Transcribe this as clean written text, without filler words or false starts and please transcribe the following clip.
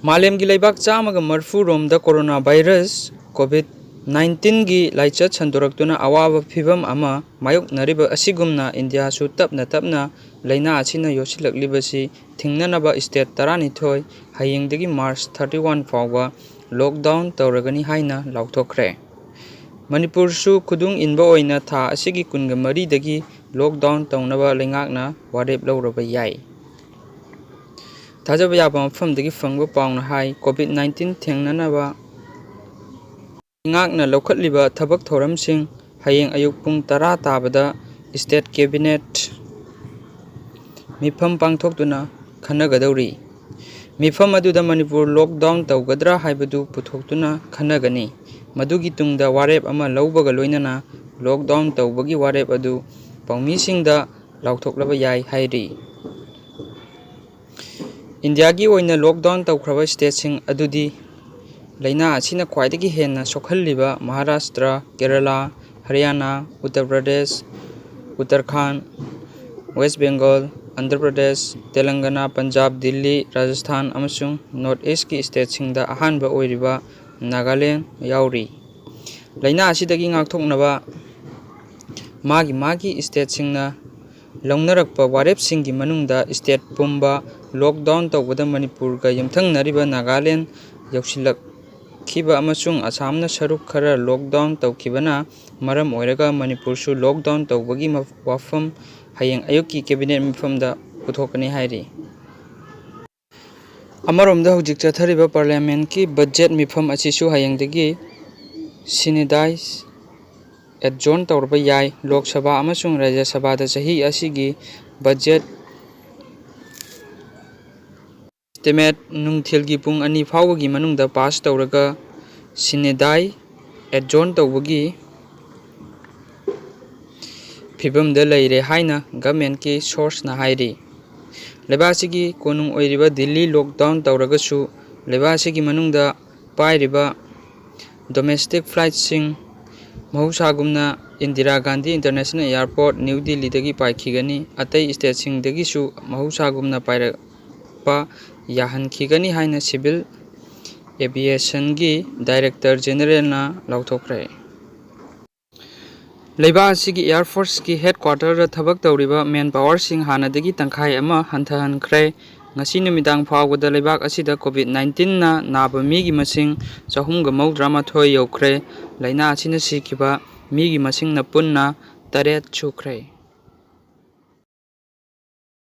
मालेम की लेबाक चामग मरफू रोम corona virus कोविड-19 की लाइचत संदोरक्तुना अवाब फिवम अमा मायोक्नरिब असिगुमना इंडिया सु तपना तपना लैना असिना योसिलक्लिबसि थिंगननबा स्टेट 12 हयेंगदगी मार्च 31 फावबा लॉकडाउन तौरगनी हाइना लाउथोखरे। मणिपुर सु खुदुंग इनबा ओइना था असिगी कुनगा मरीदगी लॉकडाउन तौनबा लेंगाकना वारेप लौरबा याई। थाजब याबा मफमदगी फंगबा पाउना हाई कोविड-19 थेंगननबा लेंगाकना लौखतलिबा थबक थौरमसिंग हयेंग अयुक पुंग 10 ताबदा स्टेट कैबिनेट मिफम पांगथोक्तुना खनगदौरी। मिफम अदुदा मणिपुर लॉकडाउन तौगद्रा हाइबदु पुथोक्तुना खनगनी। मदुगी तुंगदा वारेप अमा लौबगा लोइनना लॉकडाउन तौबगी वारेप अदु पाउमीसिंगदा लाउथोक्लबा याई हाइरी। इंडिया की ओइना लॉकडाउन तौख्रबा स्टेटसिंग अदुदी लैना असिना ख्वाइदगी हेन्ना सोखल्लिबा Maharashtra, Kerala, Haryana, Uttar Pradesh, Uttarakhand, waste Bengal, Andhra Pradesh, Telangana, Punjab, Delhi, Rajasthan अमसुंग north east की स्टेटसिंगदा अहानबा ओइरिबा नागालैंड याउरी। लैना असिदगी ngaktoknaba मागी स्टेटसिंगना लौनरक्पा वारेपसिंगी मनुंगदा स्टेट पुंबा लॉकडाउन तौबदा मणिपुरगा यमथंगनरिबा नागालैंड यौसिलक्खिबा अमसुंग असमना सरुक खरा लॉकडाउन तौखिबना मरम ओइरगा मणिपुरसु लॉकडाउन तौबगी वाफम हयेंग अयुक्की कैबिनेट मिफमदा पुथोकनी हाइरी। अमरोमदा हुजिक चथरिबा पार्लियामेंट की बजेट मिफम असिसु हयेंगदगी सिनेदाइज एडजोन तौरबा याई। लोक सभा अमसुंग राज्य सभादा चही असिगी बजेट एस्टिमेट नुंगथिलगी पुंग 2 फावगी मनुंगदा पास तौरगा सिनेदाइ एडजोन तौबगी फिबमदा लैरे हाइना गवर्नमेंट की सोर्सना हाइरी। लेबासिगी कोनुंग ओइरिबा दिल्ली लॉकडाउन तौरगसु लेबासिगी मनुंगदा पाइरिबा डोमेस्टिक फ्लाइटसिंग महौसागुमना Indira Gandhi international airport New Delhi दगी पाइखिगनी। अतई स्टेटसिंगदगिसु महौसागुमना पाइरपा याहनखिगनी हाइना सिविल एविएशन की डायरेक्टर जनरलना लाउथोखरे। लेबासिगी एयरफोर्स की हेडक्वार्टर थबक तौरिबा मेन पावर सिंग हानादगी तंखाई अमा हंथहनखरे। ngasi numitang phawgada leibak asida covid-19 na naba migi masing 393 yaukhre laina asina sikiba migi masing na punna 8 chukre।